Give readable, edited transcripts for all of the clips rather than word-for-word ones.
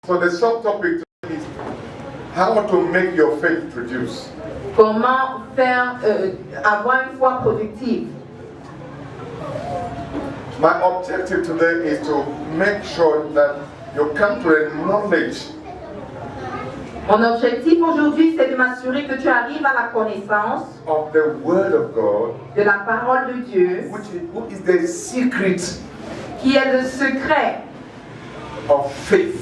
So the subtopic is how to make your faith produce. Comment faire avoir une foi productive. My objective today is to make sure that you come to a knowledge. Mon objectif aujourd'hui, c'est de m'assurer que tu arrives à la connaissance Of the Word of God, de la parole de Dieu, who is the secret qui est le secret of faith,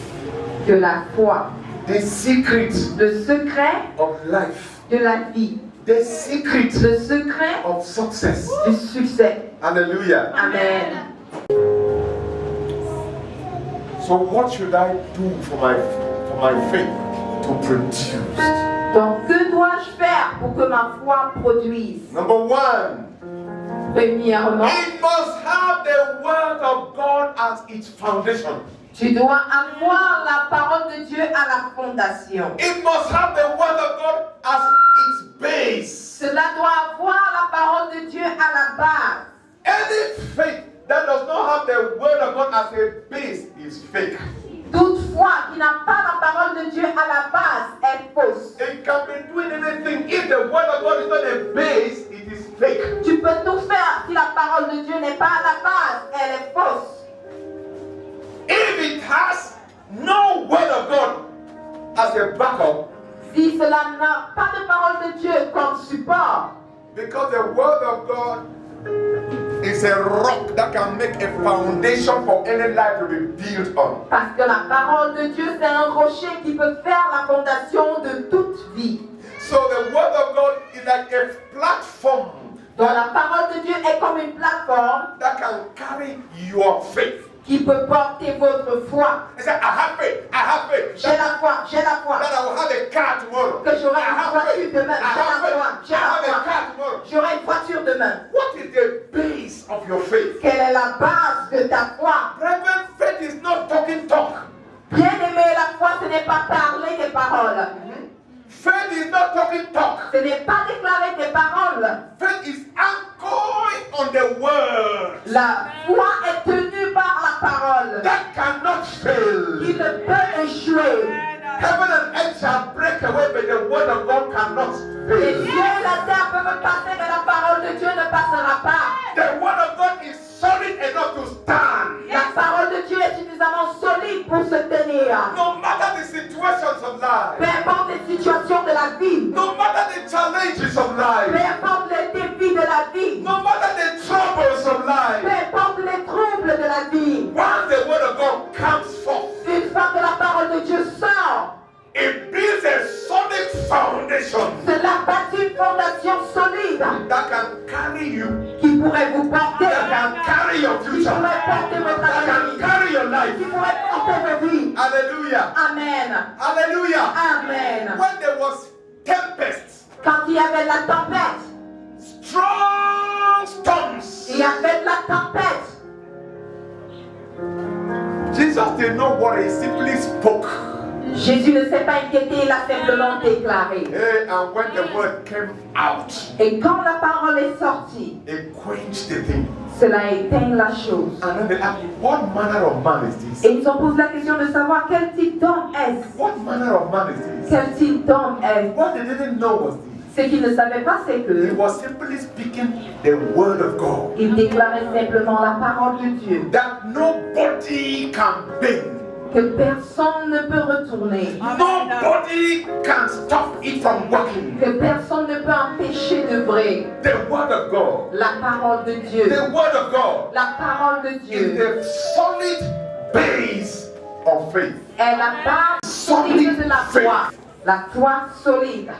de la foi, the secret le secret of life, de la vie, the secret le secret of success. du succès. Hallelujah. Amen. So what should I do for my faith to produce? Donc, que dois-je faire pour que ma foi produise? Number one, Premièrement, it must have the Word of God as its foundation. tu dois avoir la parole de Dieu à la fondation. It must have the Word of God as its base. Cela doit avoir la parole de Dieu à la base. Any faith that does not have the Word of God as a base is fake. Toute foi qui n'a pas la parole de Dieu à la base est fausse. It can be doing anything. If the Word of God is not a base, it is fake. Tu peux tout faire si la parole de Dieu n'est pas à la base, elle est fausse. If it has no Word of God as a backup, Si cela n'a pas de parole de Dieu comme support, because the Word of God is a rock that can make a foundation for any life to be built on. parce que la parole de Dieu c'est un rocher qui peut faire la fondation de toute vie. So the Word of God is like a platform Donc la parole de Dieu est comme une plateforme that can carry your faith. qui peut porter votre foi. He said, I have faith, I have faith. J'ai la foi, j'ai la foi. That I will have a car tomorrow. Que j'aurai I une have voiture faith. demain. I J'ai have la faith. foi, j'ai I have la a foi. car tomorrow. J'aurai une voiture demain. What is the base of your faith? Quelle est la base de ta foi? Brethren, faith is not talking talk. Bien aimé, la foi, ce n'est pas parler des paroles. Faith is not talking talk. Ce n'est pas déclarer des paroles. Faith is anchoring on the word La foi est tenue par la parole. that cannot fail. Qui ne peut échouer. Heaven and earth shall break away, but the word of God cannot Les fail. cieux et la terre peuvent passer, mais la parole de Dieu ne passera pas. The word of God is solid enough to stand. La parole de Dieu est suffisamment solide pour se tenir. No matter the situations of life, Peu importe les situations de la vie. no matter the challenges of Peu life, importe les défis de la vie. no matter the troubles of Peu life, importe les troubles de la vie. once the word of God comes forth, Une fois que la parole de Dieu sort, it builds a solid foundation cela bâtit une fondation solide that can carry you, qui pourrait vous porter, that can carry your qui future, pourrait porter votre that can avenir, carry your life. qui pourrait porter vos vies. Hallelujah. Amen. Hallelujah. Amen. When there was tempest, Quand il y avait la tempête, strong storms, il y avait de la tempête. Jesus didn't know what he simply spoke. Jésus ne s'est pas inquiété, il a simplement déclaré. Hey, and when the word came out, Et quand la parole est sortie, it quenched the thing. cela éteint la chose. And then they asked, what manner of man is this? Et ils ont posé la question de savoir quel type d'homme est-ce. What manner of man is this? Quel type d'homme est-ce. What they didn't know was this. Ce qu'ils ne savaient pas, c'est He que was simply speaking the word of God. il déclarait simplement la parole de Dieu. That nobody can bend. Que personne ne peut retourner. Nobody can stop it from working. Que personne ne peut empêcher d'œuvrer. The word of God. La parole de Dieu. The word of God La parole de is Dieu the solid base of faith. est la base solide de la foi. La foi solide.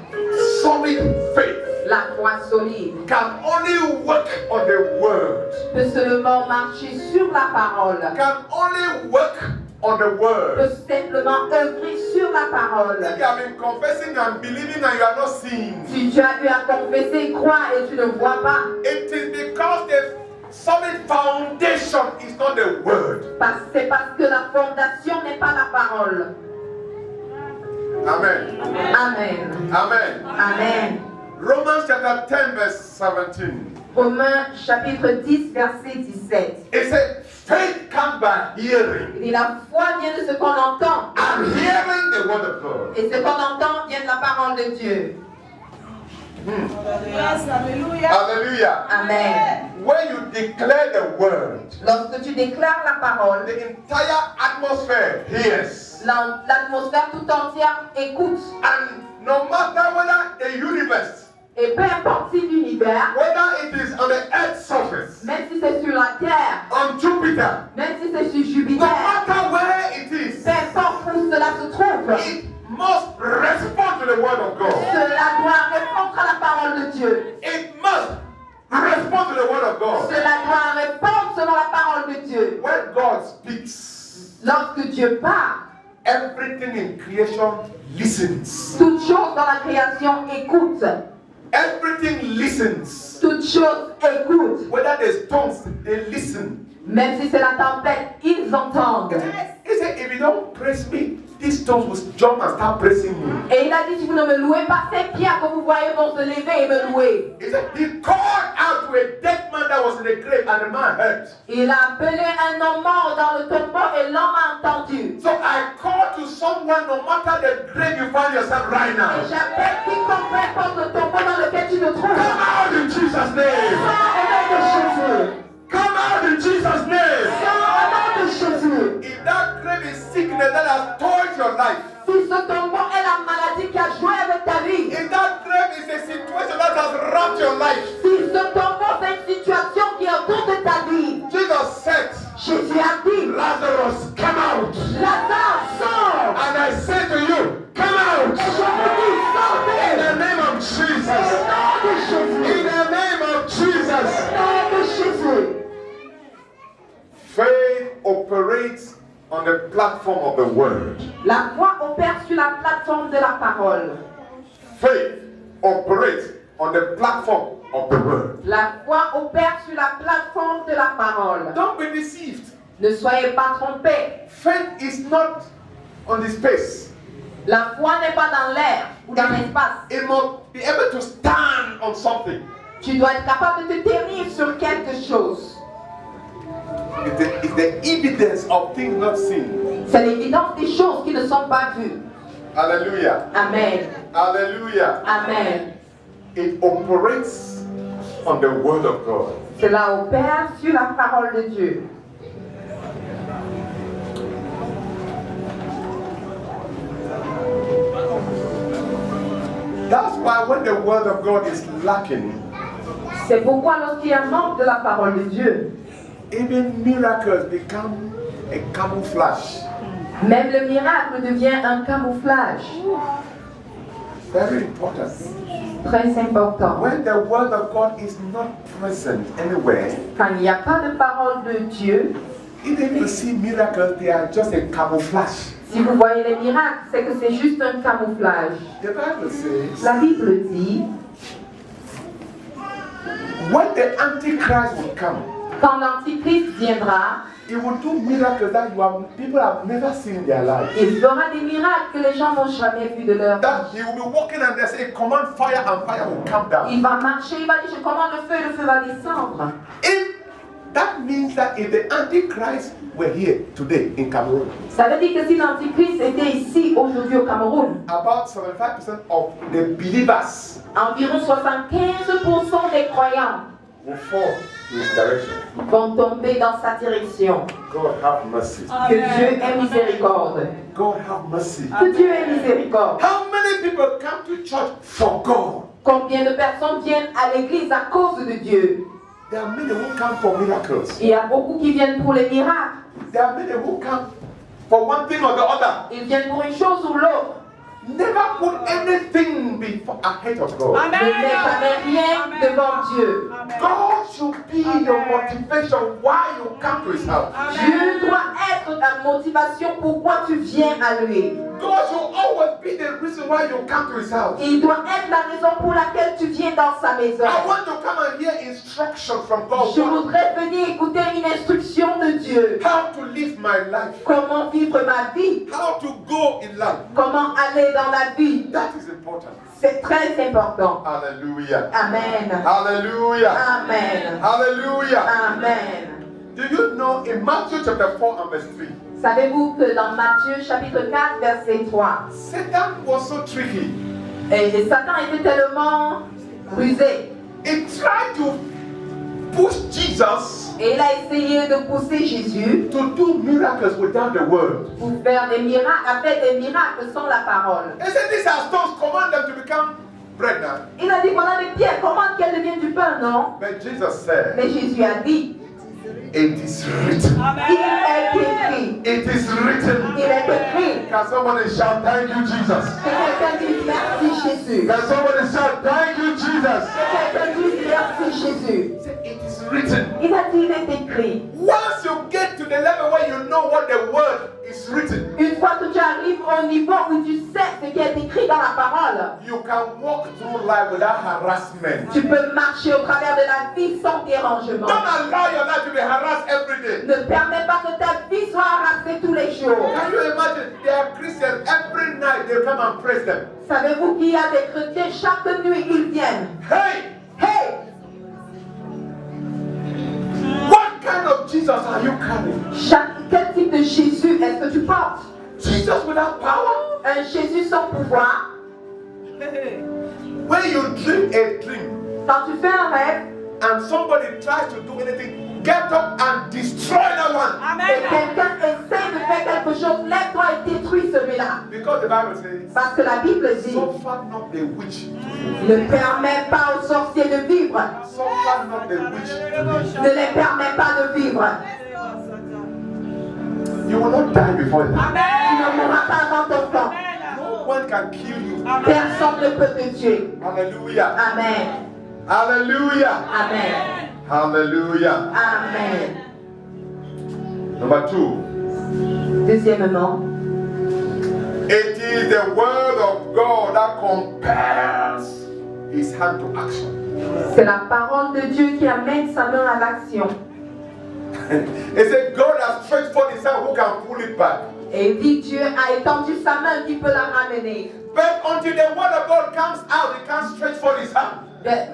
Solid faith La foi solide can only work on the word. peut seulement marcher sur la parole. Can only work on the word. Peut simplement œuvrer sur la parole. If you have been confessing and believing and you are not seeing, Si tu as eu à confesser, croire et tu ne vois pas, it is because the solid foundation is not the word. c'est parce que la fondation n'est pas la parole. Amen. Amen. Amen. Amen. Romans chapter 10 verse 17. Romains chapitre 10, verset 17. It said, faith comes by hearing, Et la foi vient de ce qu'on entend. and hearing the word of God. Et ce qu'on entend vient de la parole de Dieu. Yes, hallelujah. Hallelujah. Amen. When you declare the word, Lorsque tu déclares la parole, the entire atmosphere hears. l'atmosphère tout entière écoute. And no matter whether the universe, Et peu importe si l'univers, whether it is on the earth's surface, même si c'est sur la terre, on Jupiter, même si c'est sur no Jupiter, matter where it is, peu importe où cela se trouve, it must respond to the word of God. cela doit répondre à la parole de Dieu. It must respond to the word of God. Cela doit répondre selon la parole de Dieu. When God speaks, Lorsque Dieu parle, everything in creation listens. toute chose dans la création écoute. Everything listens. Toute chose écoute. Whether there's tongues, they listen. Même si c'est la tempête, ils entendent. He said, if you don't praise me, these tongues will jump and start praising me. Et il a dit, si vous ne me louez pas, ces pierres que vous voyez vont se lever et me louer. He said, he called out to a dead man that was in the grave, and the man heard. Il a appelé un homme mort dans le tombeau et l'homme a entendu. So I call to someone, no matter the grave you find yourself right now. Et j'appelle quiconque peu importe le tombeau dans lequel tu te trouves. Come out in Jesus' name. Sors au nom de Jésus. Come out in Jesus' name. Sors au nom de Jésus. If that grave is sickness that has toiled your life, Si ce tombeau est la maladie qui a joué avec ta vie, if that grave is a situation that has wrapped your life, si ce tombeau c'est une situation qui est autour de ta vie, Jesus said, Jésus a dit, Lazarus, come out. Lazare, sors. And I say to you, come out. Et je vous dis, In sortez. the name of Au Jesus. nom de Jésus. In the name of Jesus. Au nom de Jésus. Faith operates on the platform of the word. La foi opère sur la plateforme de la parole. Faith operates on the platform of the word. La foi opère sur la plateforme de la parole. Don't be deceived. Ne soyez pas trompés. Faith is not on the space. La foi n'est pas dans l'air ou dans l'espace. It must be able to stand on something. Tu dois être capable de te tenir sur quelque chose. It's the evidence of things not seen. C'est l'évidence des choses qui ne sont pas vues. Hallelujah. Amen. Hallelujah. Amen. It operates on the word of God. Cela opère sur la parole de Dieu. That's why when the word of God is lacking, C'est pourquoi lorsqu'il y a un manque de la parole de Dieu, even miracles become a camouflage. même le miracle devient un camouflage. Very important. Très important. When the word of God is not present anywhere, Quand il n'y a pas de parole de Dieu, even if you see miracles, they are just a camouflage. si vous voyez les miracles, c'est que c'est juste un camouflage. The Bible says, La Bible dit, when the Antichrist will come, quand l'Antichrist viendra, he will do miracles that people have never seen in their lives. il fera des miracles que les gens n'ont jamais vus de leur vie. That he will be walking and they say, command fire, and fire will come down. Il va marcher, il va dire, je commande le feu va descendre. If that means that if the Antichrist were here today in Cameroon, Ça veut dire que si l'Antichrist était ici aujourd'hui au Cameroun, about 75% of the believers environ 75% des croyants will fall to his direction. vont tomber dans sa direction. God have mercy. Que Dieu ait miséricorde. God have mercy. Que Dieu ait miséricorde. How many people come to church for God? Combien de personnes viennent à l'église à cause de Dieu? There are many who come for miracles. Il y a beaucoup qui viennent pour les miracles. There are many who come for one thing or the other. Ils viennent pour une chose ou l'autre. Never put anything before ahead of God. Ne mets jamais rien devant Dieu. God should be the motivation why you come to his house. Dieu doit être ta motivation pourquoi tu viens à lui. God should always be the reason why you come to his house. Il doit être la raison pour laquelle tu viens dans sa maison. I want to come and hear instruction from God. Je voudrais venir écouter une instruction de Dieu. How to live my life. Comment vivre ma vie? How to go in life. Comment aller dans la vie? That is important. important. C'est très important. Hallelujah. Amen. Hallelujah. Amen. Hallelujah. Amen. Do you know in Matthew chapter 4 and verse 3, Savez-vous que dans Matthieu chapitre 4 verset 3, Satan was so tricky. et Satan était tellement rusé He tried to push Jesus et il a essayé de pousser Jésus to do miracles without the word. pour faire des miracles, à faire des miracles sans la parole. He said, these are stones, command them to become bread now. Il a dit voilà des pierres, comment qu'elles deviennent du pain, non? But Jesus said, Mais Jésus a dit, it is written. il est écrit. It is written. Il est écrit. Can somebody shout, thank you, Jesus? Que quelqu'un dise merci Jésus. Can somebody shout, thank you, Jesus? Que quelqu'un dise merci Jésus. He said, it is written. Il a dit il est écrit. Once you get to the level where you know what the word is written, Une fois que tu arrives au niveau où tu sais ce qui est écrit dans la parole, you can walk through life without harassment. tu peux marcher au travers de la vie sans dérangement. Don't allow your life to be harassed every day. Ne permets pas que ta vie soit harassée tous les jours. Can you imagine? There are Christians every night they come and praise them. Savez-vous qu'il y a des chrétiens, chaque nuit ils viennent. Hey! Hey! What kind of Jesus are you carrying? Quel type de Jésus est-ce que tu portes? Jesus without power? Un Jésus sans pouvoir? When you dream a dream Quand tu fais un rêve and somebody tries to do anything, get up and destroy that one. et quelqu'un essaie de faire quelque chose, lève-toi et détruis celui-là. Because the Bible says, Parce que la Bible dit, suffer not the witch to live. ne permets pas aux sorciers de vivre. Suffer not the witch to live. Ne les permets pas de vivre. You will not die before that. Tu ne mourras pas avant ton temps. No one can kill you. Personne ne peut te tuer. Hallelujah. Amen. Hallelujah. Amen. Hallelujah. Amen. Number 2. Deuxièmement, It is the word of God that compels his hand to action. c'est la parole de Dieu qui amène sa main à l'action. It said God has stretched forth his hand, who can pull it back? Et il dit Dieu a étendu sa main qui peut la ramener. But until the word of God comes out, he can't stretch forth his hand.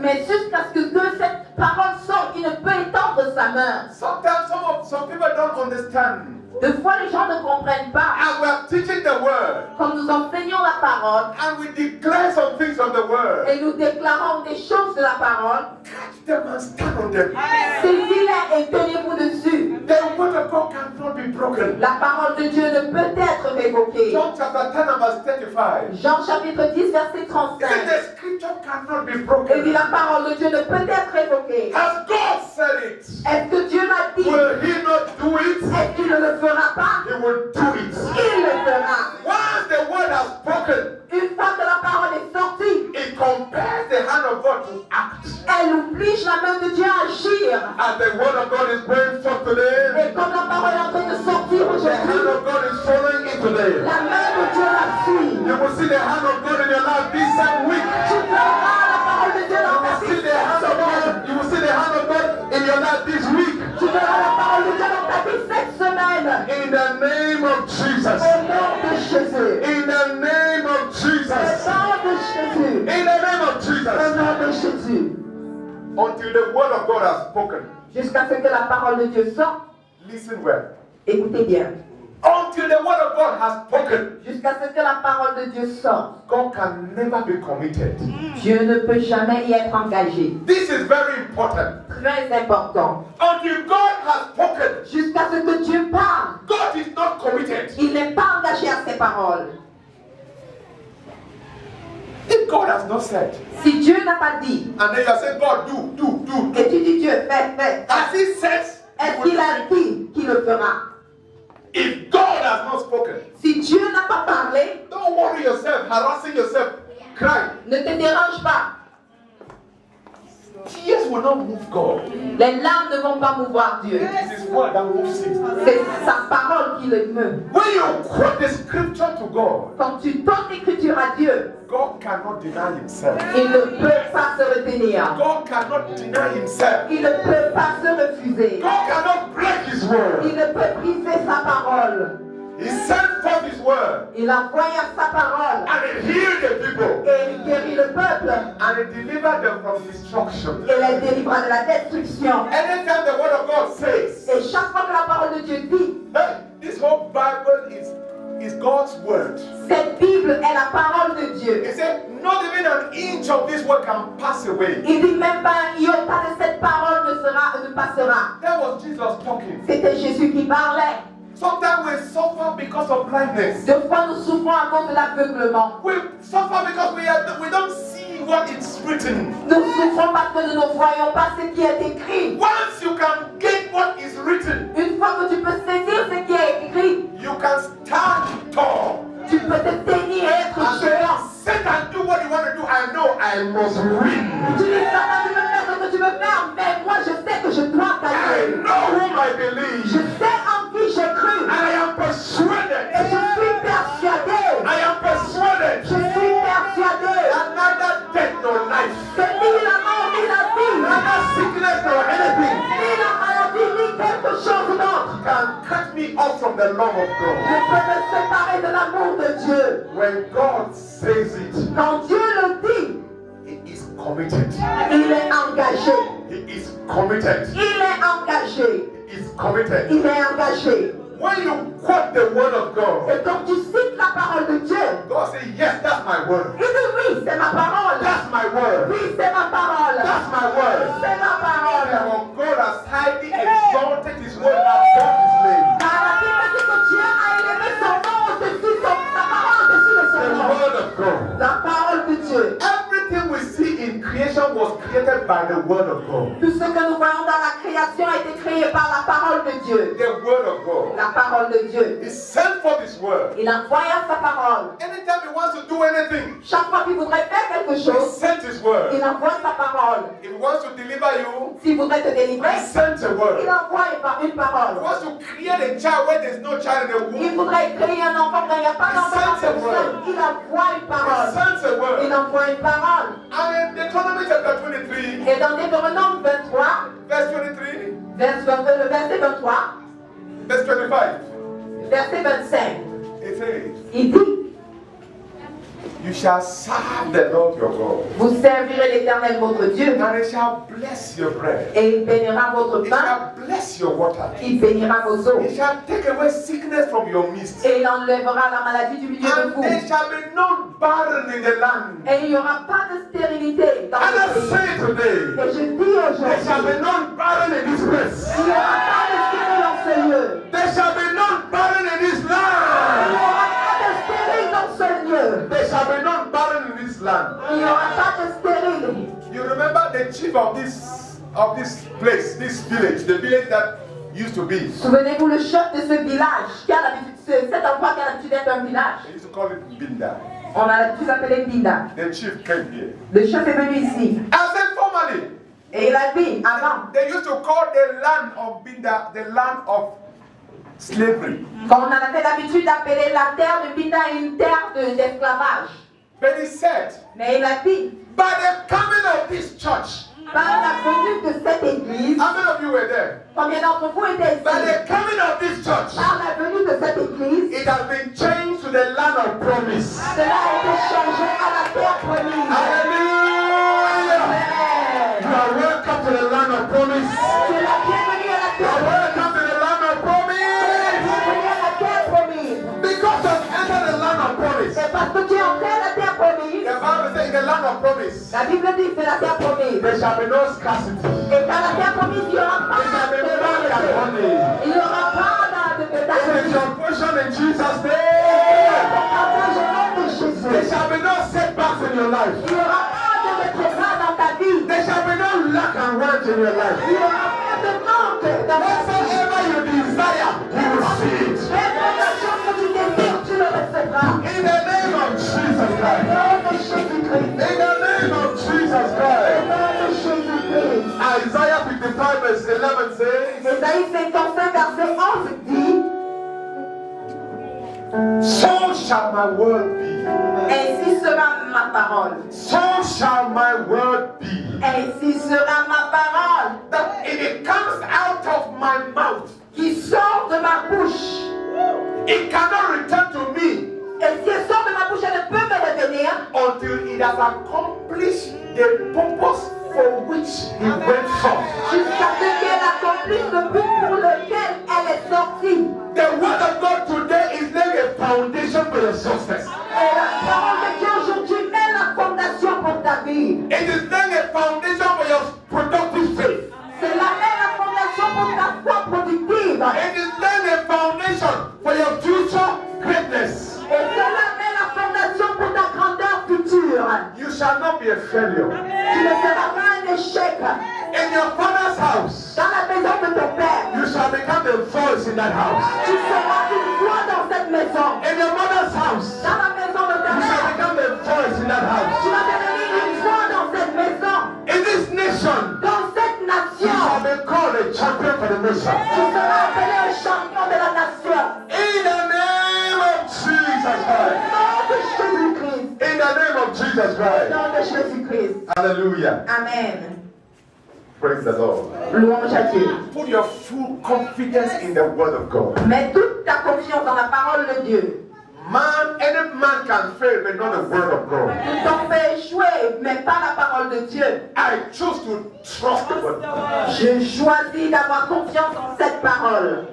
Mais jusqu'à ce que cette parole sorte, il ne peut étendre sa main. Sometimes some people don't understand. Des fois, les gens ne comprennent pas. And we are teaching the word, Quand nous enseignons la parole and we declare some things of the word. et nous déclarons des choses de la parole, Catch them and stand on them. saisis-les et tenez-vous dessus. The word of God cannot be broken. La parole de Dieu ne peut être révoquée. John chapter 10 and verse 35. Jean chapitre 10, verset It 35. said the scripture cannot be Et dit broken. la parole de Dieu ne peut être révoquée. Has God said it? Est-ce que Dieu l'a dit? Will he not do it? Est-ce qu'il ne le fera pas? He will do it. Il le fera. Once the word has spoken, Une fois que la parole est sortie, it compels the hand of God to act. elle oblige la main de Dieu à agir. As the word of God is going forth today, Et comme la parole est en train de sortir the hand aujourd'hui, of God is following it today. la main de Dieu la suit. You will see the hand of God in your life this same week. Tu verras la parole de Dieu dans ta You will see vie. the hand of God. You will see the hand of God in your life this week. Tu verras la parole de Dieu dans ta vie cette semaine. In the name of Jesus. Au nom de Jésus. In the name of Au Jesus. nom de Jésus. In the name of Au Jesus. nom de Jésus. Until the word of God has spoken. Jusqu'à ce que la parole de Dieu sorte. Listen well. Écoutez bien. Until the word of God has spoken, Jusqu'à ce que la parole de Dieu sorte. God can never be committed. Dieu ne peut jamais y être engagé. This is very important. Très important. Until God has spoken, Jusqu'à ce que Dieu parle, God is not committed. il n'est pas engagé à ses paroles. If God has not said, Si Dieu n'a pas dit, and then you are saying, God, do. et tu dis Dieu, fais, As He says, He est-ce will qu'il a do it. dit qu'il le fera? If God has not spoken, Si Dieu n'a pas parlé, don't worry yourself, harassing yourself, crying. ne te dérange pas. Tears will not move God. Les larmes ne vont pas mouvoir Dieu. It is His word that moves Him. C'est sa parole qui le meut. When you quote the scripture to God, Quand tu donnes l'écriture à Dieu, God cannot deny Himself. il ne peut pas se retenir. God cannot deny Himself. Il ne peut pas se refuser. God cannot break His word. Il ne peut briser sa parole. He sent forth his word. Il envoya sa parole. And he healed the people. Et il guérit le peuple. And he delivered them from destruction. Et les délivra de la destruction. Anytime the word of God says, Et chaque fois que la parole de Dieu dit, hey, this whole Bible is God's word. cette Bible est la parole de Dieu. He said, not even an inch of this word can pass away. Il dit même pas un iota de cette parole ne passera. That was Jesus talking. C'était Jésus qui parlait. Sometimes we suffer because of blindness. Deux fois nous souffrons à cause de l'aveuglement. We suffer because we don't see what it's written. Nous souffrons parce que nous ne voyons pas ce qui est écrit. Once you can get what is written, Une fois que tu peux saisir ce qui est écrit, you can stand tall. tu peux te tenir et être And say, géant. Satan, do what you want to do. I know I must win. Tu dis, Satan, tu veux faire ce que tu veux faire, mais moi je sais que je dois I gagner. know whom I Je believe. sais en qui j'ai cru. And I am persuaded. Et je suis persuadé. I am persuaded. Je suis persuadé. That neither death nor life, Que ni la mort ni la vie, neither sickness nor anything ni la maladie, ni quelque chose d'autre can cut me off from the love of God. ne peut me séparer de l'amour de Dieu. When God says it, Quand Dieu le dit, He is committed. il est engagé. He is committed. Il est engagé. He is committed. Il est engagé. When you quote the word of God, Et quand tu cites la parole de Dieu, God says, yes, that's my word. il dit oui, c'est ma parole. That's my word. Oui, c'est ma parole. That's my word. C'est ma parole. For God has highly exalted his word above his name. Car la Bible dit que Dieu a élevé son nom au-dessus de sa parole au-dessus de son The nom. word of God. La parole de Dieu. Everything we see in creation was created by the word of God. Tout ce que nous voyons dans la création a été créé par la parole de Dieu. The word of God. La parole de Dieu. He sent forth his word. Il envoya sa parole. Anytime he wants to do anything, Chaque fois qu'il voudrait faire quelque he chose, sent his word. il envoie sa parole. If he wants to deliver you, S'il voudrait te délivrer, he sent a il word. envoie une He parole. wants to create a child where there's no child in the Il womb. voudrait créer un enfant quand il n'y a pas d'enfant dans cette seule. Il envoie une He parole. sent a Il word. envoie une parole. And in Deuteronomy chapter 23, Et dans Deutéronome 23, verse 23, le verset 23, verse 25, verset 25, it says, il dit, you shall serve the Lord your God, vous servirez l'Éternel votre Dieu, and he shall bless your bread. et il bénira votre He pain, shall bless your water. il bénira vos eaux, He shall take away sickness from your midst. et il enlèvera la maladie du milieu de And vous. there shall be no barren in the land. Et il n'y aura pas de stérilité dans And I ce pays. say today, Et je dis there aujourd'hui, shall be no barren in this place. il n'y aura pas de stérile dans ce lieu. There shall be no barren in this Il n'y land. aura pas de stérile dans ce lieu. There shall be no barren in this land. Il n'y aura pas de stérile. You remember the chief of this place, this village, the village that used to be. Souvenez-vous le chef de ce village, qui a l'habitude, cet endroit qui a l'habitude d'être un village. They used to call it Binda. On a l'habitude d'appeler Binda. The chief came here. Le chef est venu ici. I said formerly, Et il a dit, avant, they used to call the land of Binda the land of slavery. quand on avait l'habitude d'appeler la terre de Binda une terre d'esclavage. But he said, Mais il a dit, by the coming of this church, par la venue de cette église, how many of you were there? combien d'entre vous étaient By ici? the coming of this church, Par la venue de cette église, it has been changed to the land of promise. cela a été changé à la terre promise. Hallelujah! Amen. You are welcome to the land of promise. Tu es la bienvenue à la You are terre promise. welcome to the land of promise. Bienvenue à la terre promise. Because you have entered the land of promise. C'est parce que tu es entré à la terre promise. The Bible says in the land of promise, La Bible dit c'est la terre promise. there shall be no scarcity. Et dans la terre promise, il n'y aura pas There shall be de milk and honey. Il n'y aura pas de It is your portion in Jesus' name. There shall be no setbacks in your life. Il n'y aura pas de rétrograde dans ta vie. There shall be no lack and want in your life. Il n'y aura pas de manque dans ta vie. Whatsoever you desire, you will see it. Même la chose que tu désires, tu le recevras. In the name of Jesus Christ. Au nom de Jésus-Christ. In the name of Jesus Au Christ. nom de Jésus-Christ. Isaiah 55 verse 11 says, Ésaïe 55, verset 11 dit, so shall my word be. ainsi sera ma parole. So shall my word be. Ainsi sera ma parole. That if it comes out of my mouth, Qui sort de ma bouche. It cannot return to me Et si elle sort de ma bouche, elle ne peut me revenir until it has accomplished the purpose for which it went from. jusqu'à ce qu'elle accomplisse le but pour lequel elle est sortie. The word of God today is laying a foundation for your success. Et la parole de Dieu aujourd'hui met la fondation pour ta vie. It is laying a foundation for your productive faith. Cela met la fondation pour ta foi productive. It is laying a foundation for your future greatness. Et cela met la fondation pour ta grandeur future. You shall not be a failure. Tu ne seras pas un échec. In your father's house, Dans la maison de ton père, you shall become a voice in that house. tu seras une voix dans cette maison. In your mother's house, Dans la maison de ta you shall mère, become a voice in that tu house. vas devenir une voix dans cette maison. In this nation, Dans cette you nation, shall be called a champion for the nation. tu seras appelé un champion de la nation. In the name of Jesus Christ. Au nom de Jésus-Christ. In the name of Jesus Au Christ. nom de Jésus-Christ. Hallelujah. Amen. Praise the Lord. Louange à Dieu. Put your full confidence in the word of God. Mets toute ta confiance dans la parole de Dieu. Any man can fail, but not the word of God. Tout homme peut échouer, mais pas la parole de Dieu. I choose to trust the word of God. Je choisis d'avoir confiance en cette parole.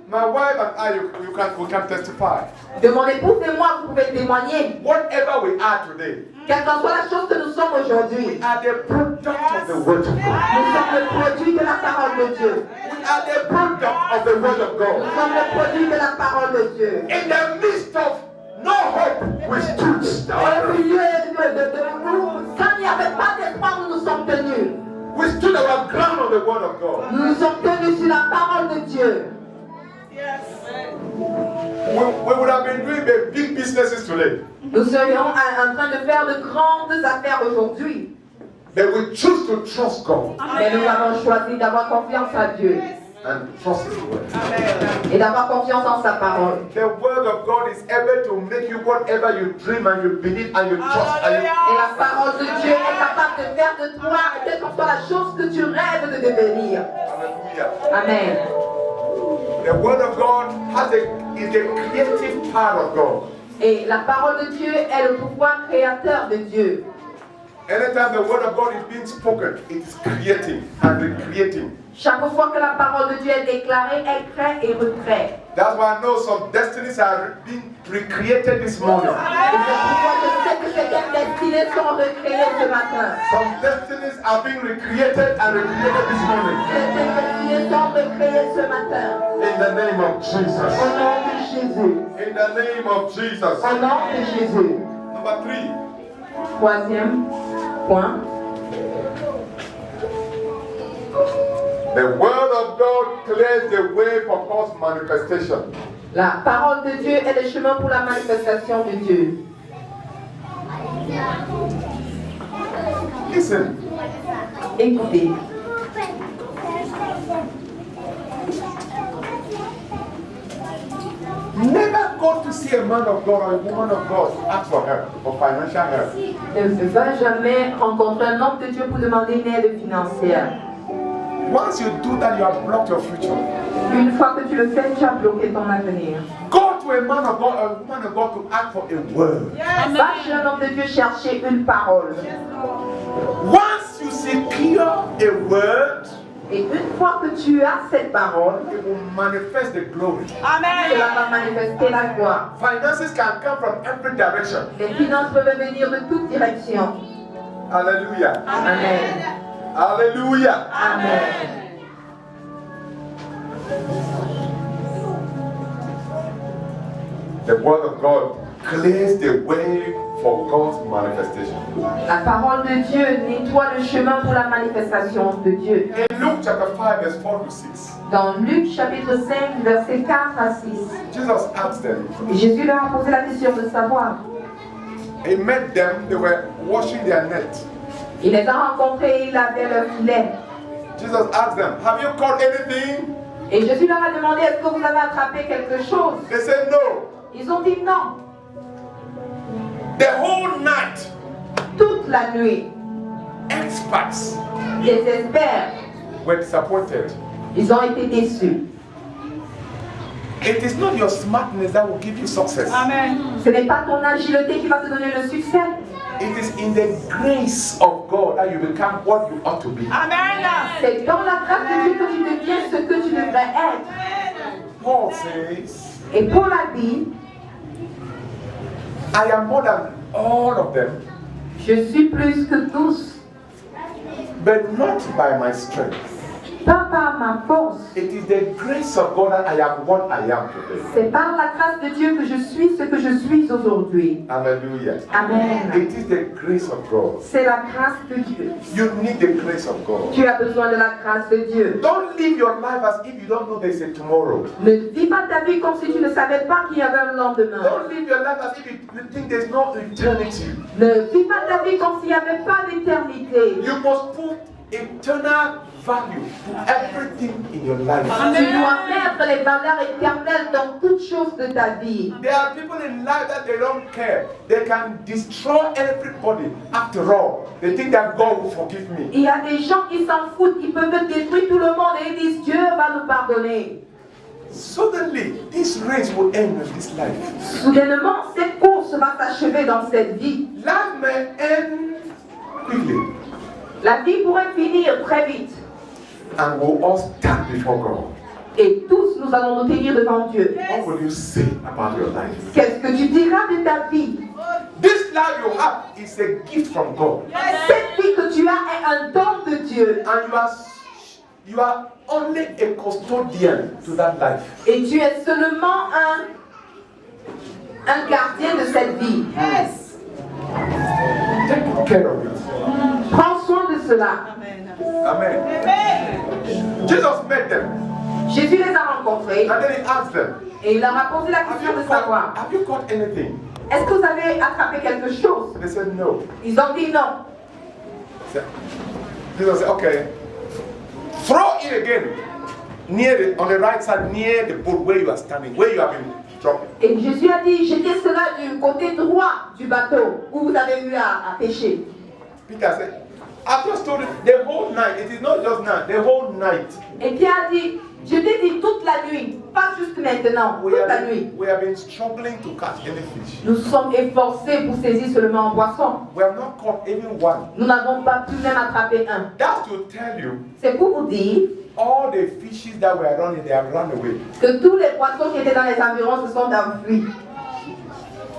My wife and I, we can testify. De mon épouse et moi, vous pouvez témoigner. Whatever we are today, Quelle qu'en soit la chose que nous sommes aujourd'hui, we are the product of the word of God. nous sommes le produit de la parole de Dieu. We are the product of the word of Nous God. sommes le produit de la parole de Dieu. In the midst of no hope, we stood Au down. milieu de nous, quand il n'y avait pas d'espoir, nous nous sommes tenus. We stood our ground on the word of God. Nous nous sommes tenus sur la parole de Dieu. We would have been doing the big businesses today. Nous serions en train de faire de grandes affaires aujourd'hui. But we choose to trust God Mais nous avons choisi d'avoir confiance à Dieu and trust His word. et d'avoir confiance en sa parole. The word of God is able to make you whatever you dream and you believe and you trust. And you, Et la parole de Dieu est capable de faire de toi, quelle que soit la chose que tu rêves de devenir. hallelujah. Amen. The word of God is the creative part of God. Et la parole de Dieu est le pouvoir créateur de Dieu. Anytime the word of God is being spoken, it is creating and recreating. Chaque fois que la parole de Dieu est déclarée, elle crée et recrée. That's why I know some destinies are being recreated this morning. Et c'est pourquoi je sais que certaines destinées sont recréées ce matin. Some destinies are being recreated and recreated this morning. Certaines destinées sont recréées ce matin. In the name of Jesus. Au nom de Jésus. In the name of Jesus. Au nom de Jésus. Number 3. Troisième point. The word of God clears the way for God's manifestation. La parole de Dieu est le chemin pour la manifestation de Dieu. Listen. Écoutez. Never go to see a man of God or a woman of God to ask for help, for financial help. Ne va jamais rencontrer un homme de Dieu pour demander une aide financière. Once you do that, you have blocked your future. Une fois que tu le fais, tu as bloqué ton avenir. Go to a man of God or a woman of God to ask for a word. Va chez un homme de Dieu chercher une parole. Once you secure a word, Et une fois que tu as cette parole, it will manifest the glory. cela va manifester la gloire. Finances can come from every direction. Les finances peuvent venir de toutes directions. Hallelujah. Amen. Hallelujah. Amen. The word of God clears the way for God's manifestation. La parole de Dieu nettoie le chemin pour la manifestation de Dieu. In Luke chapter 5, verse 4 to 6, Dans Luc chapitre 5, versets 4 à 6, Jesus asked them, Jésus leur a posé la question de savoir. He met them, they were washing their net. Il les a rencontrés, il avait leur filet. Jesus asked them, have you caught anything? Et Jésus leur a demandé, est-ce que vous avez attrapé quelque chose? They said no. Ils ont dit non. The whole night, Toute la nuit, experts les experts, were disappointed. ils ont été déçus. It is not your smartness that will give you success. Amen. Ce n'est pas ton agilité qui va te donner le succès. It is in the grace of God that you become what you ought to be. Amen. C'est dans la grâce de Dieu que tu deviens ce que tu devrais être. Paul says, Et Paul a dit, I am more than all of them, je suis plus que tous, but not by my strength. pas par ma force. It is the grace of God that I am what I am today. C'est par la grâce de Dieu que je suis ce que je suis aujourd'hui. Hallelujah. Amen. It is the grace of God. C'est la grâce de Dieu. You need the grace of God. Tu as besoin de la grâce de Dieu. Don't live your life as if you don't know there's a tomorrow. Ne vis pas ta vie comme si tu ne savais pas qu'il y avait un lendemain. Don't live your life as if you think there's no eternity. Ne vis pas ta vie comme s'il n'y avait pas d'éternité. You must put eternal value to everything in your life. Tu dois mettre les valeurs éternelles dans toutes choses de ta vie. There are people in life that they don't care. They can destroy everybody. After all, they think that God will forgive me. Il y a des gens qui s'en foutent, ils peuvent détruire tout le monde et ils disent Dieu va nous pardonner. Suddenly, this race will end in this life. Soudainement, cette course va s'achever dans cette vie. Life may end quickly, La vie pourrait finir très vite. and we'll all stand before God. Et tous, nous allons nous tenir devant Dieu. What will you say about your life? Qu'est-ce que tu diras de ta vie? This life you have is a gift from God, Cette vie que tu as est un don de Dieu. and you are only a custodian to that life. Et tu es seulement un gardien de cette vie. Take care of it. Prends soin de cela. Amen. Jesus met them, Jésus les a rencontrés and then he asked them, et il leur a posé la have question you de savoir, caught anything? est-ce que vous avez attrapé quelque chose? They said no. Ils ont dit non. Jesus said, okay, throw it again on the right side, near the boat where you are standing, where you have been dropping. Et Jésus a dit, jetez cela du côté droit du bateau où vous avez eu à pêcher. Peter said, I've just told you the whole night. It is not just now, the whole night. Et Pierre a dit, je t'ai dit toute la nuit, pas juste maintenant, toute la nuit. We have been struggling to catch any fish. Nous sommes efforcés pour saisir seulement un poisson. We have not caught even one. Nous n'avons pas pu même attraper un. That's to tell you, C'est pour vous dire all the fishes that were running, they have run away. que tous les poissons qui étaient dans les environs se sont enfuis.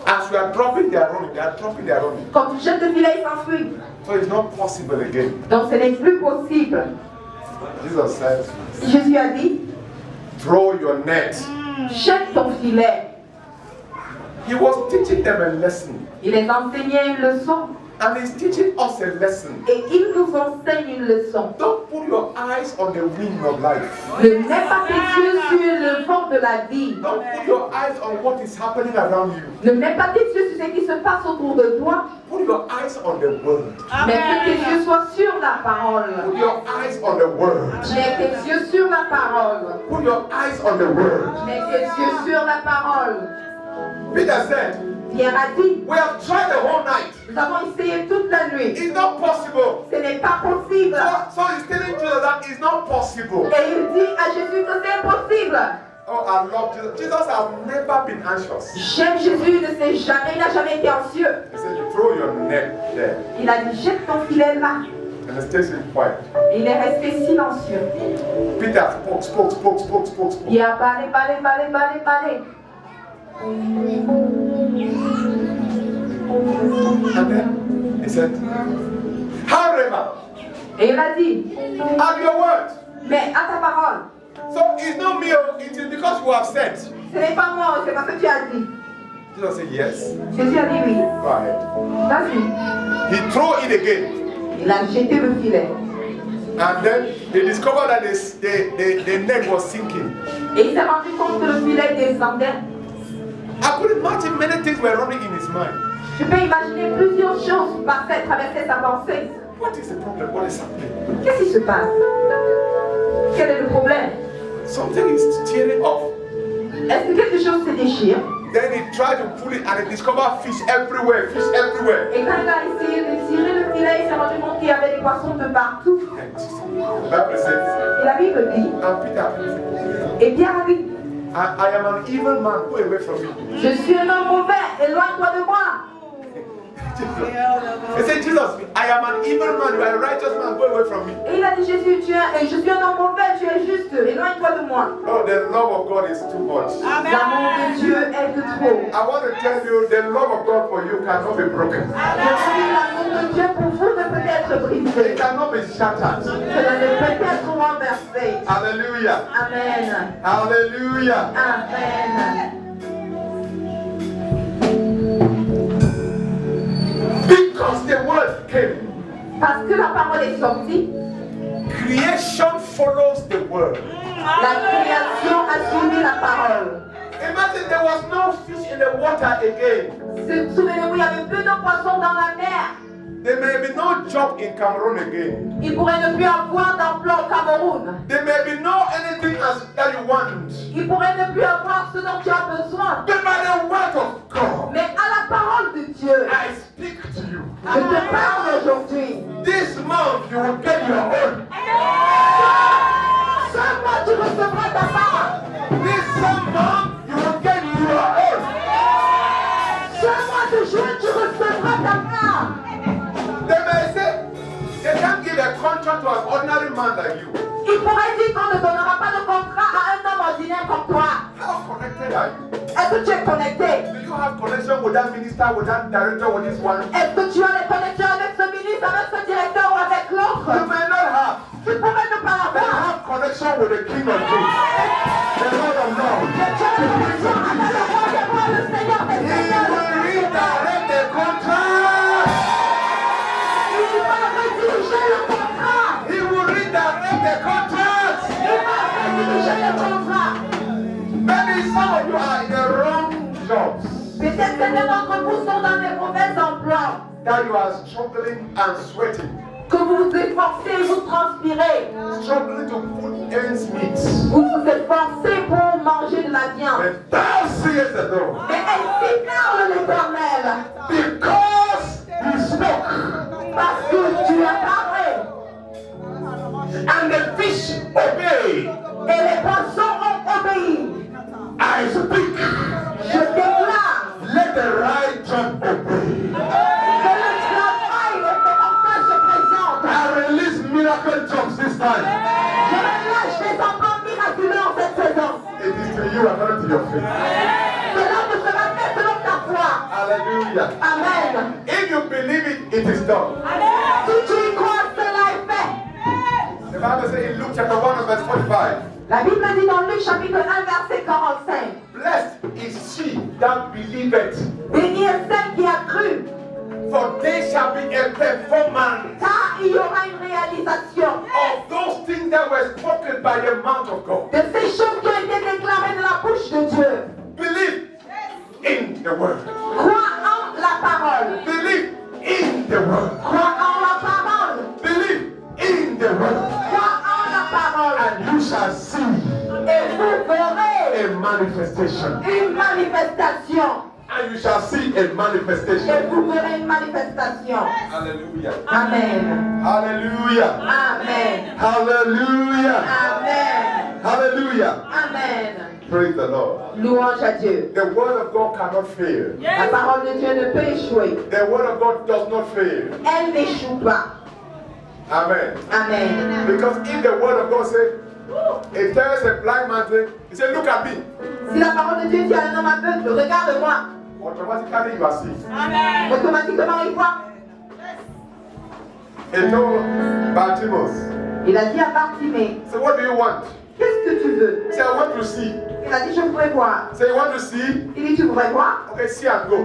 As we are dropping, they are running. They are dropping, they are running. Quand tu jettes le filet, ils s'enfuient. So it's not possible again. Donc ce n'est plus possible. Jesus says, Jésus a dit, throw your net. jette ton filet. He was teaching them a lesson. Il les enseignait une leçon. And he's teaching us a lesson. Et il nous enseigne une leçon. Don't put your eyes on the wind of life. Ne mets pas tes yeux sur le vent de la vie. Don't put your eyes on what is happening around you. Ne mets pas tes yeux sur ce qui se passe autour de toi. Put your eyes on the word. Mais que tes yeux soient sur la parole. Put your eyes on the word. Mets tes yeux sur la parole. Put your eyes on the word. Mets tes yeux sur la parole. Peter said, Pierre a dit, we have tried the whole night. nous avons essayé toute la nuit. It's not possible. Ce n'est pas possible. So he's telling Jesus that it's not possible. Et il dit à Jésus que c'est impossible. Oh, I love Jesus. Jesus has never been anxious. J'aime Jésus, il n'a jamais été anxieux. He said, you throw your net there. Il a dit, jette ton filet là. And stay quiet. Il est resté silencieux. Peter spoke. Il a parlé. And then he said, however, Et il a dit, at your word. mais à ta parole. So it's not me, it is because you have said. Ce n'est pas moi, c'est parce que tu as dit. Jesus said, yes. Jésus a dit oui. Go ahead. Vas-y. He threw it again. Il a jeté le filet. And then they discovered that the net was sinking. Et il s'est rendu compte que le filet descendait. I could imagine many things were running in his mind. Je peux imaginer plusieurs choses traverser sa pensée. What is the problem? What is happening? Qu'est-ce qui se passe? Quel est le problème? Something is tearing off. Est-ce que quelque chose se déchire? Then he tried to pull it and he discovered fish everywhere. Et quand il a essayé de tirer le filet, il s'est rendu compte qu'il y avait des poissons de partout. The Bible says, Et la Bible dit, and Peter, et Pierre a dit, I am an evil man, go away from me. Je suis un homme mauvais, éloigne-toi de moi. He said, Jesus, I am an evil man, you are a righteous man, go away from me. Et il a dit, Jésus, je suis un homme mauvais, tu es juste, éloigne-toi de moi. Oh, the love of God is too much. L'amour de Dieu est de trop. I want to tell you, the love of God for you cannot be broken. Je dis, l'amour de Dieu pour vous ne peut être brisé. It cannot be shattered. Cela ne peut être renversé. Hallelujah. Amen. Hallelujah. Amen. Because the word came. Parce que la parole est sortie, Creation follows the word. la création a suivi la parole. Imagine there was no fish in the water again. Souvenez-vous, il n'y avait plus de poissons dans la mer. There may be no job in Cameroon again. Il pourrait ne plus avoir d'emploi au Cameroun. There may be no anything else that you want. Il pourrait ne plus avoir ce dont tu as besoin. But by the word of God, Mais à la parole de Dieu, I speak to you. je te parle aujourd'hui. This month you will get your own. Ce mois, tu recevras ta part. This month you will get your own. Ce mois de juin, tu recevras ta part. They may say they can't give a contract to an ordinary man like you. Il pourrait dire qu'on ne donnera pas de contrat à un homme ordinaire comme toi. How connected are you? Est-ce que tu es connecté? Do you have connection with that minister, with that director, with this one? Est-ce que tu as des connexions avec ce ministre, avec ce directeur ou avec You l'autre? may not have. Tu pourrais ne pas But you avoir. have connection with the King of Kings, the Lord of Lords. Tu as des connexions avec le roi des rois, le Seigneur des He seigneurs. will redirect the contract. Il va rediriger le contrat. He will redirect the contract. Il va rediriger le contrat. Maybe some of you are in the wrong jobs, Peut-être que certains d'entre vous sont dans des mauvais emplois. that you are struggling and sweating, Que vous vous efforcez, vous transpirez. struggling to put ends meet. Vous vous efforcez pour manger de la viande. And thou sayest the Lord, Mais ainsi parle l'Éternel. because he spoke, Parce que tu as parlé. and the fish obeyed. Et les poissons ont obéi. I speak, Je déclare let the right job obey. que le travail opérateur se présente. I release miracle jobs this time. Je relâche des emplois miraculeux en cette saison. It is to you according to your faith. Cela te sera fait selon ta foi. Hallelujah. Amen. If you believe it, it is done. Si tu y crois, cela est fait. The Bible says in Luke chapter 1 verse 45, La Bible dit dans Luc chapitre 1 verset 45. blessed is she that believeth, Bénie est celle qui a cru, for there shall be a performance car il y aura une réalisation of those things that were spoken by the mouth of God. de ces choses qui ont été déclarées de la bouche de Dieu. Believe in the word. Crois en la parole. Believe in the word. Crois en la parole. Believe in the word. Crois en la parole. And you shall see Et vous verrez a manifestation. une manifestation. And you shall see a Et manifestation. vous verrez une manifestation. Hallelujah. Amen. Hallelujah. Amen. Hallelujah. Amen. Hallelujah. Amen. Praise the Lord. Louange à Dieu. The word of God cannot fail. La parole de Dieu ne peut échouer. The word of God does not fail. Elle n'échoue pas. Amen. Amen. Because if the word of God says, it tells a blind man, he said, look at me. Si la parole de Dieu dit à un homme aveugle, regarde-moi, Automatically you are saved. automatiquement il voit. He told Bartimaeus, Il a dit à Bartimée, so what do you want? qu'est-ce que tu veux? He said, I want to see. Il a dit, je voudrais voir. Say, you want to see? Il dit, tu voudrais voir? Okay, see and go.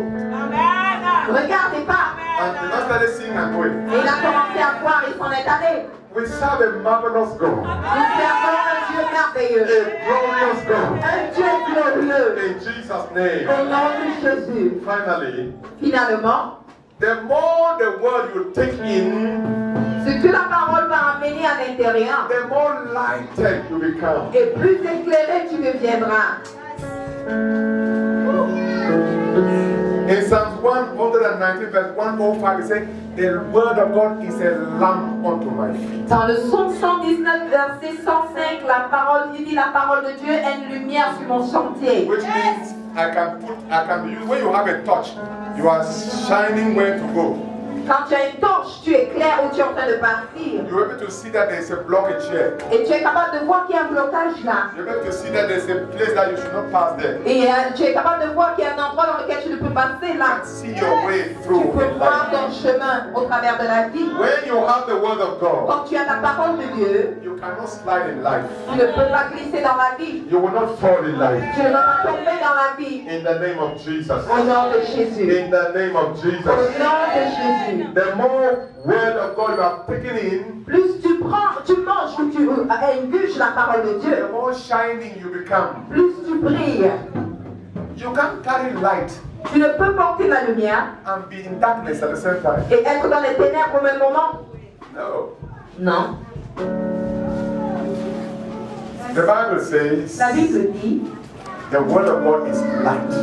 Regarde et pars. And the man started seeing and going. Et il a commencé à voir, il s'en est allé. We serve a marvelous God. Nous servons un Dieu merveilleux. A glorious God. Un Dieu glorieux. In Jesus' name. Au nom de Jésus. Finally, Finalement, the more the word you take in, ce que la parole va amener à l'intérieur, the more lighted you become. et plus éclairé tu deviendras. In Psalms 119, verse 105, it says, the word of God is a lamp unto my feet. Dans le psaume 119, verset 105, la parole, il dit la parole de Dieu est une lumière sur mon sentier. Which means I can use, when you have a torch, you are shining where to go. Quand tu as une torche, tu éclaires où tu es en train de partir. You're able to see that there is a blockage here. Et tu es capable de voir qu'il y a un blocage là. You're able to see that there is a place that you should not pass there. Et tu es capable de voir qu'il y a un endroit dans lequel tu ne peux passer là. See your way Tu through peux in voir life. ton chemin au travers de la vie. When you have the word of God, Quand tu as la parole de Dieu, you cannot slide in life. tu ne peux pas glisser dans la vie. You will not fall in life. Tu ne vas pas tomber dans la vie. In the name of Jesus. Au nom de Jésus. In the name of Au Jesus. nom de Jésus. The more word of God you have taken in, Plus tu prends, tu manges, que tu ingurges la parole de the Dieu, more shining you become. plus tu brilles. You can't carry light Tu ne peux porter la lumière and be in darkness at the same time. et être dans les ténèbres au même moment. No. Non. The Bible says La Bible dit, the word of God is light.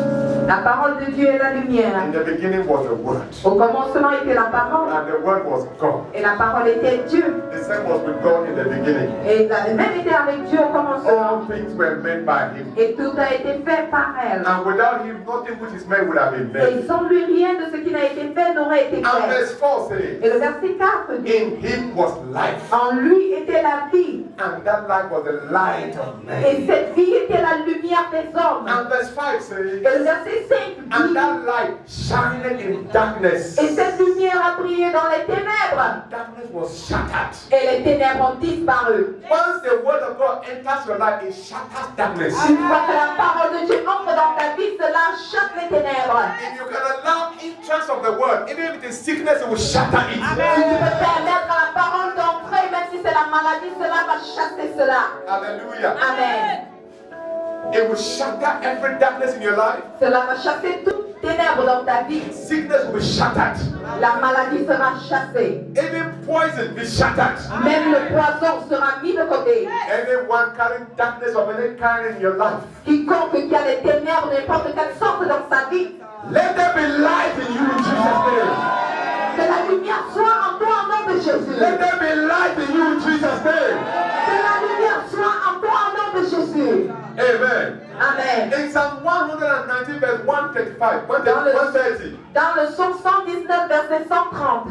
la parole de Dieu est la lumière. In the beginning was the word, Au commencement était la parole and the word was God. et la parole était Dieu. The same was with God in the beginning. Et la même était avec Dieu au commencement. All things were made by Him, Et tout a été fait par elle. and without Him, nothing which is made would have been Et made. sans lui, rien de ce qui n'a été fait n'aurait été And fait. verse 4 says, Et le verset 4 dit, in Him was life, en lui était la vie. and that light was the light of men. Et cette vie était la lumière des hommes. And verse 5 Et says, le verset 5 and dit, that light shined in darkness. et cette lumière a brillé dans les ténèbres. Darkness was shattered. Et les ténèbres ont disparu. Once the word of God enters your life, it shatters darkness. Une fois que la parole de Dieu entre dans ta vie, cela chasse les ténèbres. If you can allow entrance of the word, even if it is sickness, it will shatter it. Si tu peux permettre à la parole d'entrer, même si c'est la maladie, cela va chasser cela. Hallelujah. Amen. It will shatter every darkness in your life. Cela va chasser toute ténèbres dans ta vie. Sickness will be shattered. La maladie sera chassée. Even poison will be shattered. Même le poison sera mis de côté. Anyone carrying darkness of any kind in your life, Quiconque qui a les ténèbres, n'importe quelle sorte dans sa vie, let there be light in you in Jesus' name. que la lumière soit en toi au nom de Jésus. Let there be light in you in Jesus' name. Que la lumière soit en toi au nom de Jésus. Amen. Amen. In Psalm 119, verse 135, 130, Dans le psaume 119, verset 130,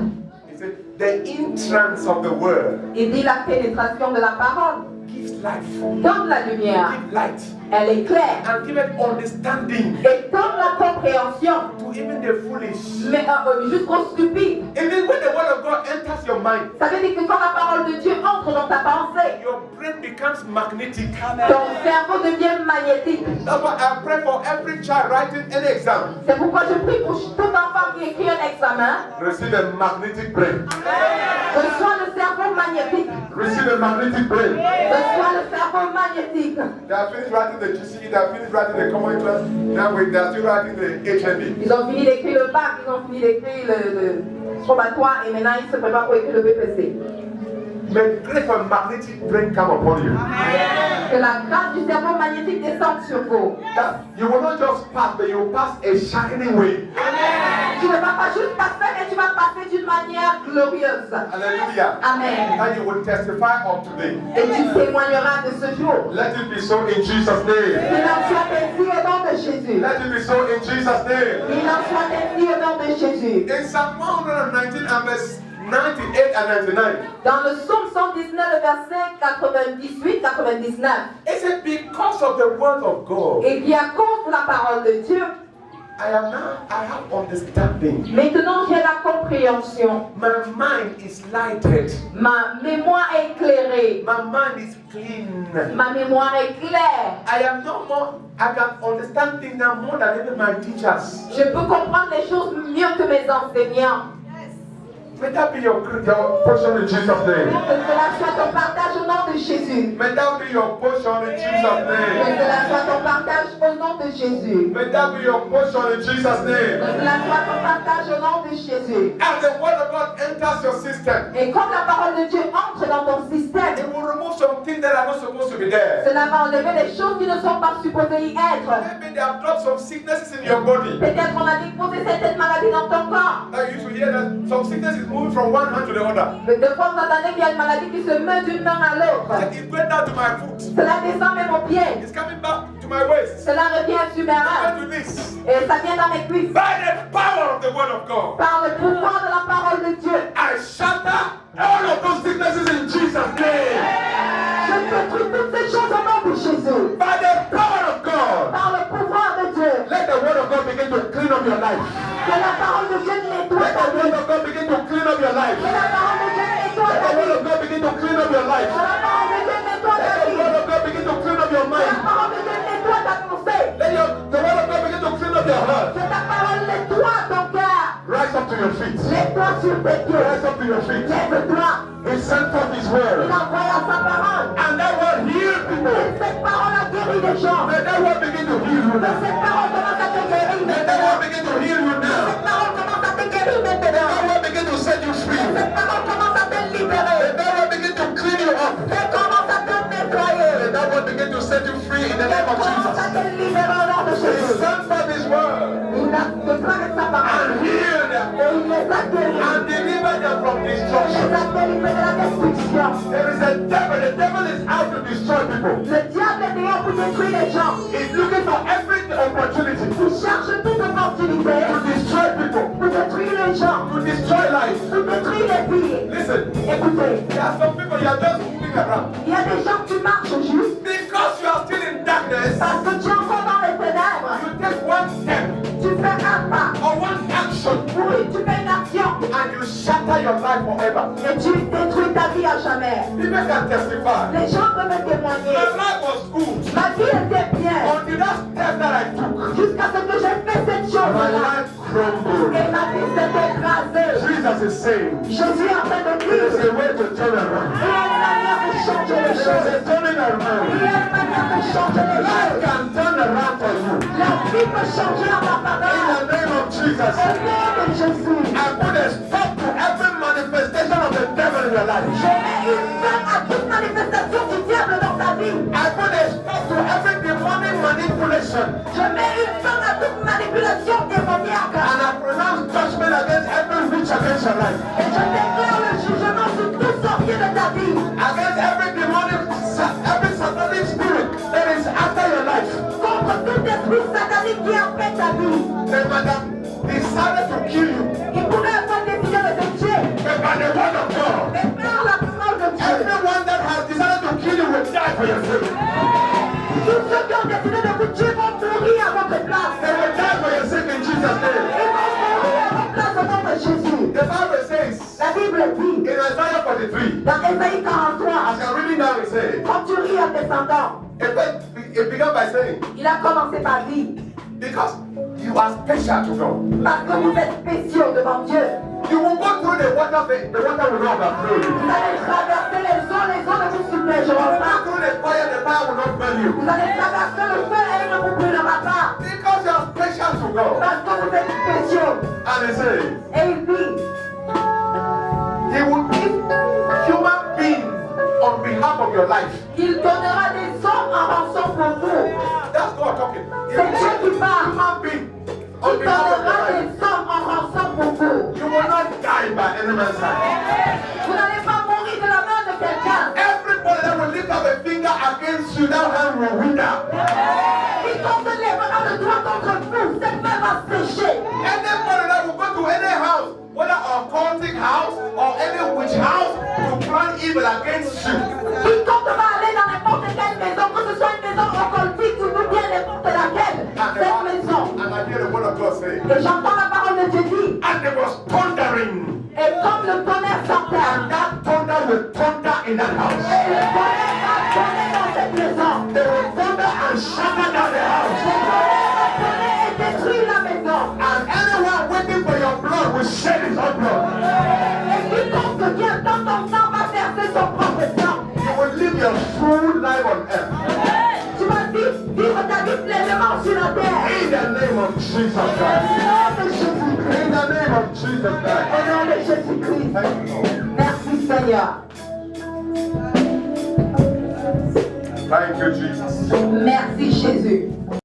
it says, the entrance of the word il dit la pénétration de la parole gives life, donne la lumière, give light, elle éclaire and give it understanding et donne la compréhension, to even the foolish. mais jusqu'au stupide. Even when the word of God enters your mind, Ça veut dire que quand la parole de Dieu entre dans ta pensée, your brain becomes magnetic. ton cerveau devient magnétique. That's why I pray for every child writing any exam. C'est pourquoi je prie pour tout enfant qui écrit un examen. Receive a magnetic brain. Reçois le cerveau magnétique. Receive a magnetic brain. Reçois le cerveau magnétique. They have finished writing the GCE, they have finished writing the common entrance. Now they are still writing the HND. Ils ont fini d'écrire le bac, ils ont fini d'écrire le probatoire et maintenant ils se préparent pour écrire le BPC. May grace for magnetic brain come upon you. Que la grâce du cerveau magnétique descende sur vous. That you will not just pass, but you will pass a shining way. Tu ne vas pas juste passer, mais tu vas passer d'une manière glorieuse. Hallelujah. Amen. And you will testify of today. Et tu témoigneras de ce jour. Let it be so in Jesus' name. Il en soit ainsi au nom de Jésus. Let it be so in Jesus' name. Il en soit ainsi au nom de Jésus. In Psalm 119 and verse 98 and 99, Dans le psaume 119, le verset 98-99, it said, because of the word of God, et qui à cause de la parole de Dieu, I have understanding. maintenant j'ai la compréhension. My mind is lighted. Ma mémoire est éclairée. My mind is clean. Ma mémoire est claire. I can understand things now more than even my teachers. Je peux comprendre les choses mieux que mes enseignants. May that be your portion in Jesus' name. Que cela soit ton partage au nom de Jésus. May that be your portion in Jesus' Que name. cela soit ton partage au nom de Jésus. May that be your portion in Jesus' Que name. cela soit ton partage au nom de Jésus. As the word of God enters your system, Et quand la parole de Dieu entre dans ton système, it will remove some things that are not supposed to be there. cela va enlever les choses qui ne sont pas supposées y être. Maybe they have dropped some sicknesses in your body. Peut-être qu'on a déposé certaines maladies dans ton corps. Now you used to hear that some sickness is moving from one hand to the other. Mais de fois vous entendez qu'il y a une maladie qui se meut d'une main à l'autre. It's going down to my foot. Cela descend même aux pieds. It's coming back to my waist. Cela revient sur mes reins. Going to this. Et ça vient dans mes cuisses. By the power of the word of God, Par le pouvoir de la parole de Dieu. I shatter all of those sicknesses in Jesus' name. Je détruis toutes ces choses au nom de Jésus. By the power of God, Par le pouvoir de Dieu. let the word of God begin to clean up your life. Que la parole de Dieu nettoie Let ta the word vie. of God begin to clean up your life. Que la parole de Dieu nettoie Let ta the word vie. of God begin to clean up your life. Que la parole de Dieu nettoie ta Let the vie. word of God begin to clean up your Que la mind. parole de Dieu nettoie ta pensée. Let the word of God begin to clean up your heart. Que ta parole nettoie ton cœur. Rise up to your feet. Lève-toi sur tes pieds. Rise up to your feet. Lève-toi. He sent forth His Il word. envoya sa parole. And that word healed Et people. cette parole a guéri des gens. May that word begin to heal you Que now. cette parole commence à te guérir May that maintenant. word begin to heal you now. Cette parole commence à te guérir May maintenant. that word begin to set you free. Cette parole commence à te libérer. May that word begin to clean you up. Elle commence à te nettoyer. May that word begin to set you free in the Elle name of commence à Jesus. te libérer au nom de He Jésus. sent forth His word Il a déclaré sa parole. and healed them Et il les a guéris. and delivered them from Il les destruction. a délivrés de la destruction. There is a devil. The devil is out to destroy people. Le diable est dehors pour détruire les gens. He's looking for every opportunity Il cherche toute opportunité to destroy people, pour détruire les gens. to destroy life. Pour détruire les vies. Listen, Écoutez, there are some people you are just moving around il y a des gens qui marchent juste because you are still in darkness. parce que tu es encore dans les ténèbres. You take one step Tu fais un pas. or one action Oui, tu fais une action. and you shatter your life forever. Et tu détruis ta vie à jamais. People can testify. Les gens peuvent me témoigner. My life was good Ma vie était bien. until that step that I took. Jusqu'à ce que j'ai fait cette My chose-là. life crumbled. Et ma vie s'est écrasée. Jesus is saying, Jésus est en train de there is dire. a way to turn around. Il y a une manière de changer les There choses. is a turning Il y around. a une manière de changer les Life choses. can turn around for you. La vie peut changer en ta In faveur. the name of Jesus, Au nom de Jésus. I put a stop to every manifestation of the devil in your life. Je mets une fin à toute manifestation du diable dans ta vie. I put a stop to every demonic manipulation. Je mets une fin à toute manipulation démoniaque. And I pronounce judgment against every witch against your life. Et je déclare le jugement sur tout sorcier de ta vie. Against every demonic, every satanic spirit that is after your life. Contre tout esprit satanique qui empêche ta vie. They might have decided to kill you. Il pourrait avoir décidé de te tuer. But by the word of God, Mais par la parole de Dieu. everyone that has decided to kill you will die for your sake. Tous ceux qui ont décidé de vous tuer vont mourir à votre place. They will die for your sake in Jesus' name. Ils vont mourir à votre place au nom de Jésus. The Bible says La Bible dit in Isaiah 43, dans Ésaïe 43, as I'm reading now, it says, quand tu ris en descendant, it began by saying, il a commencé par dire, because you are special to God. parce que vous êtes spéciaux devant Dieu. You will go through the water will not overflow you. Vous allez traverser les eaux ne vous You will submergeront go pas. through the fire will not burn you. Vous allez traverser le feu et il ne vous brûlera pas. Because you are special to God. Parce que vous êtes spéciaux. And he says, Et il dit, he will give human beings on behalf of your life. il donnera des hommes en rançon pour vous. That's God talking. He C'est will Dieu give qui parle. human beings on Il behalf of your donnera life. des hommes en rançon pour vous. You will not die by any man's hand. Vous n'allez pas mourir de la main de quelqu'un. Everybody that will lift up a finger against you, that hand will wither. Quiconque lèvera le doigt contre vous, cette main va sécher. Anybody that will go to any house, whether a occultic house or any witch house, to plan evil against you, Quiconque va aller dans n'importe quelle maison, que ce soit une maison occultique ou bien n'importe laquelle, cette maison. and I hear the word of God say, Et j'entends la parole de Dieu dire, and there was thundering, et comme le tonnerre sortait, and that thunder will thunder in that et house. le tonnerre va sonner dans cette maison. They will thunder and shatter down the Le house. tonnerre va sonner et détruire la maison. And anyone waiting for your blood will shed his own blood. Et live your full life on earth. Tu vas vivre ta vie pleinement sur la terre. In the name of Jesus Christ. In the name of Jesus Christ. Au nom de Jésus-Christ. Thank you, Lord. Merci Seigneur. Thank you, Jesus. Merci Jésus.